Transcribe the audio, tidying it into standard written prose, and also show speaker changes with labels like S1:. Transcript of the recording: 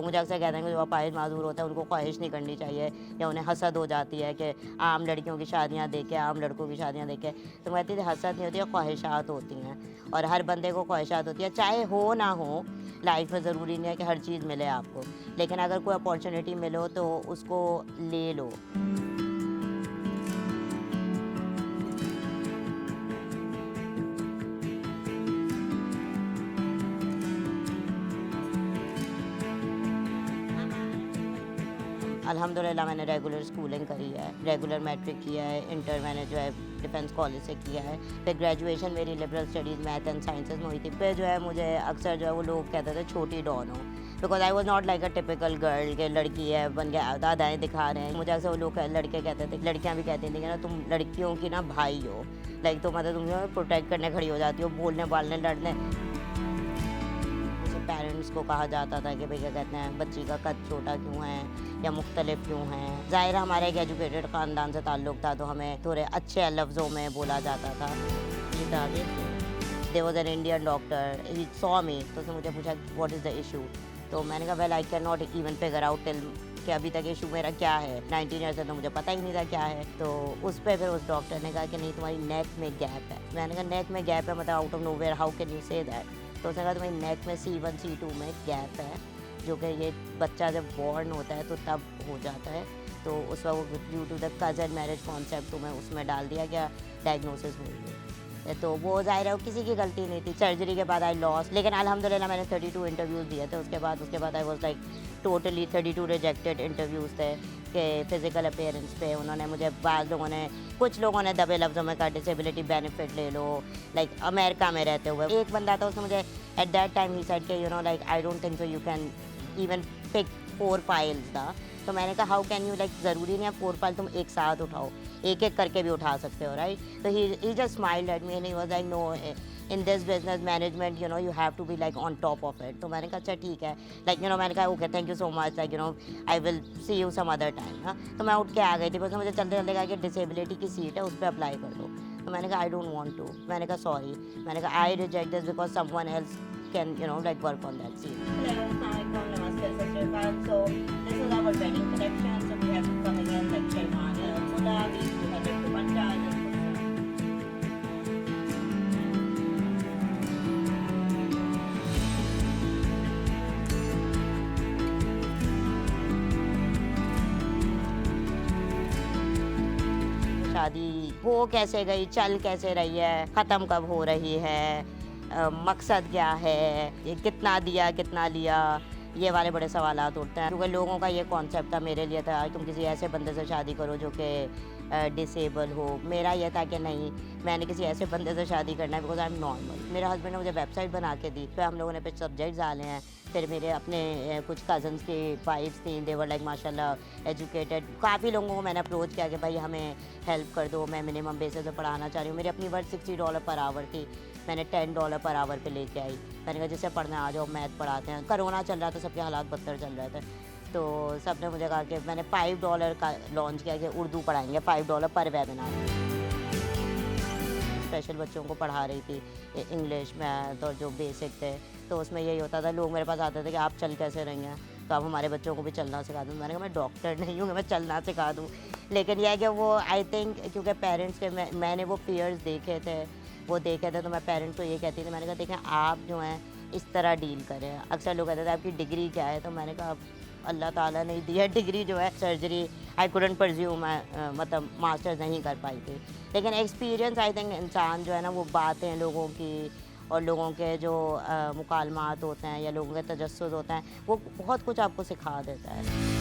S1: लोग मुझे अक्सर कहते हैं कि जो अपाहिज माज़ूर होता है उनको ख्वाहिश नहीं करनी चाहिए या उन्हें हसद हो जाती है कि आम लड़कियों की शादियाँ देख के, आम लड़कों की शादियाँ देख के। तो मैं कहती थी हसद नहीं होती है, ख्वाहिशात होती हैं और हर बंदे को ख्वाहिशात होती है, चाहे हो ना हो। लाइफ में ज़रूरी नहीं है कि हर चीज़ मिले आपको, लेकिन अगर कोई अपॉर्चुनिटी मिलो तो उसको ले लो। अल्हम्दुलिल्लाह मैंने रेगुलर स्कूलिंग करी है, रेगुलर मैट्रिक किया है, इंटर मैंने जो है डिफेंस कॉलेज से किया है। फिर ग्रेजुएशन मेरी liberal studies math and sciences में हुई थी। फिर जो है मुझे अक्सर जो है वो लोग कहते थे छोटी डॉन हो, because I was not like a typical girl के लड़की है बन के दादाएँ दिखा रहे हैं। मुझे अक्सर वो लोग लड़के कहते थे, लड़कियाँ भी कहती थी कि ना तुम लड़कियों की ना भाई हो, लाइक तो मतलब तुम जो है प्रोटेक्ट करने खड़ी हो जाती हो, बोलने बालने लड़ने। पेरेंट्स को कहा जाता था कि भाई क्या कहते हैं बच्ची का कद छोटा क्यों है या मुख्तलिफ क्यों है। ज़ाहिर हमारा एक एजुकेटेड ख़ानदान से ताल्लुक़ था तो हमें थोड़े अच्छे लफ्ज़ों में बोला जाता था। There was an Indian doctor, he saw me, तो उसने मुझे पूछा व्हाट इज़ द इशू। तो मैंने कहा well I can not even figure out till कि अभी तक इशू मेरा क्या है। 19 ईयर्स से तो मुझे पता ही नहीं था क्या है। तो उस पर फिर उस डॉक्टर ने कहा कि नहीं तुम्हारी नेक में गैप है। मैंने कहा नेक में गैप है मतलब out of nowhere how can you say that. तो उसने कहा तुम्हारी नेक में C1 C2 में गैप है, जो कि ये बच्चा जब बॉर्न होता है तो तब हो जाता है। तो उस वक्त due to the cousin marriage concept तुम्हें उसमें डाल दिया गया, डायग्नोसिस हुई है। तो वो ज़ाहिर है किसी की गलती नहीं थी। सर्जरी के बाद आई लॉस्ट, लेकिन अल्हम्दुलिल्लाह मैंने 32 इंटरव्यूज़ दिए थे। उसके बाद I was like totally 32 rejected interviews थे कि फ़िज़िकल अपीयरेंस पे उन्होंने मुझे कुछ लोगों ने दबे लफ्ज़ों में कहा डिसेबिलिटी बेनिफिट ले लो, लाइक अमेरिका में रहते हुए। एक बंदा था उसने मुझे एट दैट टाइम ही सेड कि you know like I don't think so you can even pick 4 files था। तो मैंने कहा हाउ कैन यू, लाइक ज़रूरी नहीं है 4 फाइल तुम एक साथ उठाओ, एक एक करके भी उठा सकते हो, राइट। तो he just smiled at me and he was like no in this business management you know you have to be like on top of it. तो मैंने कहा अच्छा ठीक है, लाइक यू नो मैंने कहा okay thank you so much, like you know I will see you some other time. हाँ, तो मैं उठ के आ गई थी, बस मुझे चलते चलते कहा कि डिसेबिलिटी की सीट है उस पर अप्लाई कर दो। तो मैंने कहा आई डोंट वांट टू, मैंने कहा सॉरी, मैंने कहा I reject this because someone else can you know like work on that seat. So this is our wedding collection. So we have come again like Sherwani, Gulabi, we have like Dupatta and शादी हो कैसे गई, चल कैसे रही है, ख़त्म कब हो रही है, मकसद क्या है, ये कितना दिया कितना लिया, ये वाले बड़े सवालात उठते हैं। क्योंकि लोगों का ये कॉन्सेप्ट था, मेरे लिए था तुम किसी ऐसे बंदे से शादी करो जो कि डिसेबल हो। मेरा ये था कि नहीं, मैंने किसी ऐसे बंदे से शादी करना है बिकॉज आई एम नॉर्मल। मेरे हस्बैंड ने मुझे वेबसाइट बना के दी, फिर हम लोगों ने फिर सब्जेक्ट्स डाले हैं। फिर मेरे अपने कुछ कज़न्स की वाइफ्स थी, देवर लाइक माशाल्लाह एजुकेटेड। काफ़ी लोगों को मैंने अप्रोच किया कि भाई हमें हेल्प कर दो, मैं मिनिमम बेसिस पे पढ़ाना चाह रही हूँ। मेरी अपनी वर्थ $60 पर आवर थी, मैंने $10 पर आवर पे लेके आई। मैंने कहा जिससे पढ़ना आ जाओ, मैथ पढ़ाते हैं। कोरोना चल रहा था, सबके हालात बदतर चल रहे थे, तो सब ने मुझे कहा कि मैंने $5 का लॉन्च किया कि उर्दू पढ़ाएंगे, $5 पर वेबिनार। स्पेशल बच्चों को पढ़ा रही थी, इंग्लिश मैथ और जो बेसिक थे। तो उसमें यही होता था, लोग मेरे पास आते थे कि आप चल कैसे रही हैं, तो आप हमारे बच्चों को भी चलना सिखा दूँ। मैंने कहा मैं डॉक्टर नहीं हूँ कि मैं चलना सिखा दूँ, लेकिन यह है कि वो आई थिंक क्योंकि पेरेंट्स के मैंने वो फियर्स देखे थे तो मैं पेरेंट्स को ये कहती थी, मैंने कहा देखें आप जो हैं इस तरह डील करें। अक्सर लोग कहते थे आपकी डिग्री क्या है, तो मैंने कहा अल्लाह ताला ने दी है डिग्री जो है सर्जरी, आई कुडंट परज्यूम, मैं मतलब मास्टर्स नहीं कर पाई थी। लेकिन एक्सपीरियंस आई थिंक इंसान जो है ना वो बातें लोगों की और लोगों के जो मुकालमात होते हैं या लोगों के तजस्सुस होते हैं वो बहुत कुछ आपको सिखा देता है।